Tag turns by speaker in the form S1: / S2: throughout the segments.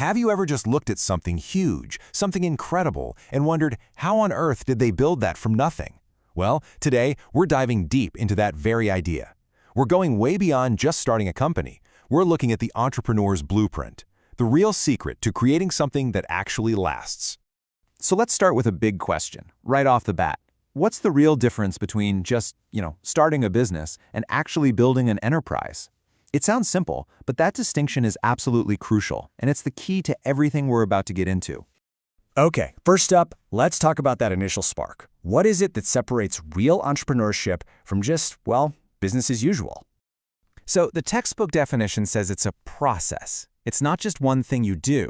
S1: Have you ever just looked at something huge, something incredible, and wondered how on earth did they build that from nothing? Well, today we're diving deep into that very idea. We're going way beyond just starting a company. We're looking at the entrepreneur's blueprint, the real secret to creating something that actually lasts.
S2: So let's start with a big question, right off the bat. What's the real difference between just, starting a business and actually building an enterprise? It sounds simple, but that distinction is absolutely crucial, and it's the key to everything we're about to get into.
S3: Okay, first up, let's talk about that initial spark. What is it that separates real entrepreneurship from just, business as usual?
S2: So the textbook definition says it's a process. It's not just one thing you do.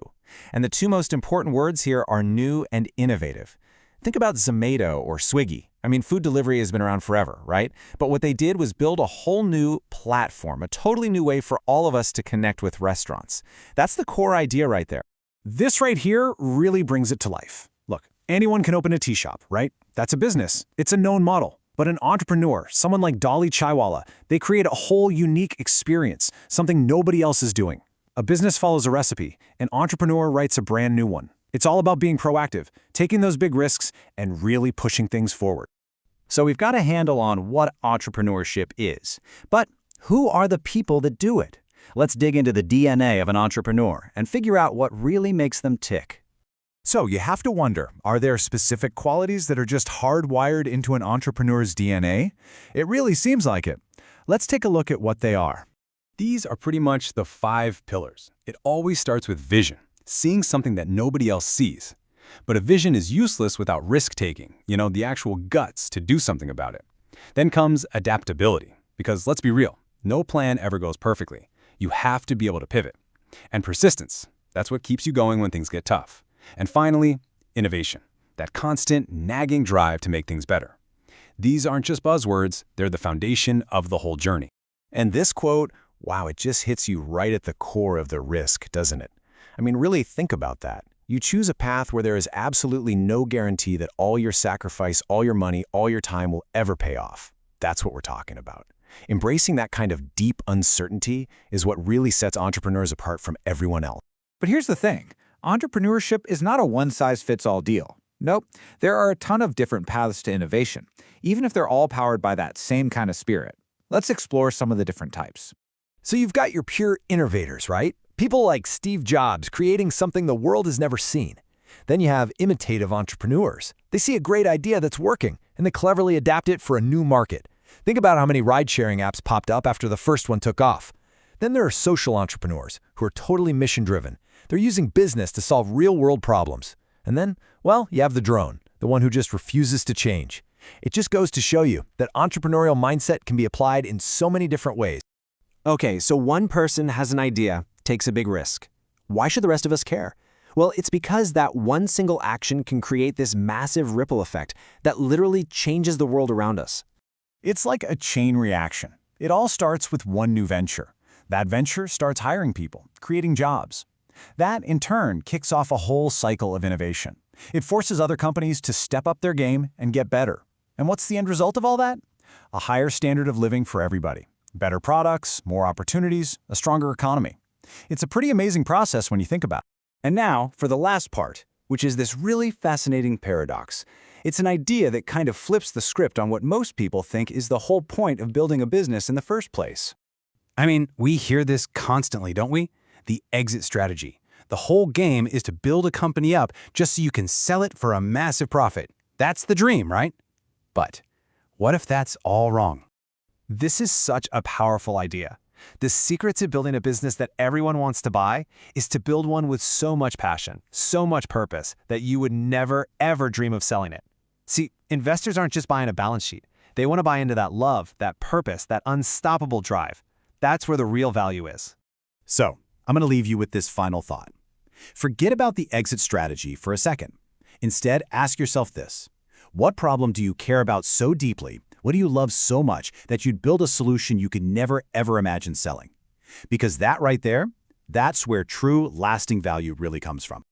S2: And the two most important words here are new and innovative. Think about Zomato or Swiggy. Food delivery has been around forever, right? But what they did was build a whole new platform, a totally new way for all of us to connect with restaurants. That's the core idea right there.
S3: This right here really brings it to life. Look, anyone can open a tea shop, right? That's a business. It's a known model. But an entrepreneur, someone like Dolly Chaiwala, they create a whole unique experience, something nobody else is doing. A business follows a recipe. An entrepreneur writes a brand new one. It's all about being proactive, taking those big risks, and really pushing things forward.
S2: So we've got a handle on what entrepreneurship is. But who are the people that do it? Let's dig into the DNA of an entrepreneur and figure out what really makes them tick.
S1: So you have to wonder, are there specific qualities that are just hardwired into an entrepreneur's DNA? It really seems like it. Let's take a look at what they are.
S4: These are pretty much the 5 pillars. It always starts with vision, seeing something that nobody else sees. But a vision is useless without risk-taking, the actual guts to do something about it. Then comes adaptability, because let's be real, no plan ever goes perfectly. You have to be able to pivot. And persistence, that's what keeps you going when things get tough. And finally, innovation, that constant, nagging drive to make things better. These aren't just buzzwords, they're the foundation of the whole journey.
S1: And this quote, wow, it just hits you right at the core of the risk, doesn't it? Really think about that. You choose a path where there is absolutely no guarantee that all your sacrifice, all your money, all your time will ever pay off. That's what we're talking about. Embracing that kind of deep uncertainty is what really sets entrepreneurs apart from everyone else.
S5: But here's the thing. Entrepreneurship is not a one-size-fits-all deal. Nope, there are a ton of different paths to innovation, even if they're all powered by that same kind of spirit. Let's explore some of the different types.
S1: So you've got your pure innovators, right? People like Steve Jobs creating something the world has never seen. Then you have imitative entrepreneurs. They see a great idea that's working, and they cleverly adapt it for a new market. Think about how many ride-sharing apps popped up after the first one took off. Then there are social entrepreneurs who are totally mission-driven. They're using business to solve real-world problems. And then, you have the drone, the one who just refuses to change. It just goes to show you that entrepreneurial mindset can be applied in so many different ways.
S2: Okay, so one person has an idea, takes a big risk. Why should the rest of us care? Well, it's because that one single action can create this massive ripple effect that literally changes the world around us.
S3: It's like a chain reaction. It all starts with one new venture. That venture starts hiring people, creating jobs. That, in turn, kicks off a whole cycle of innovation. It forces other companies to step up their game and get better. And what's the end result of all that? A higher standard of living for everybody. Better products, more opportunities, a stronger economy. It's a pretty amazing process when you think about it.
S2: And now, for the last part, which is this really fascinating paradox. It's an idea that kind of flips the script on what most people think is the whole point of building a business in the first place.
S4: We hear this constantly, don't we? The exit strategy. The whole game is to build a company up just so you can sell it for a massive profit. That's the dream, right? But what if that's all wrong?
S6: This is such a powerful idea. The secret to building a business that everyone wants to buy is to build one with so much passion, so much purpose, that you would never, ever dream of selling it. See, investors aren't just buying a balance sheet. They want to buy into that love, that purpose, that unstoppable drive. That's where the real value is.
S3: So, I'm going to leave you with this final thought. Forget about the exit strategy for a second. Instead, ask yourself this. What problem do you care about so deeply? What do you love so much that you'd build a solution you could never, ever imagine selling? Because that right there, that's where true, lasting value really comes from.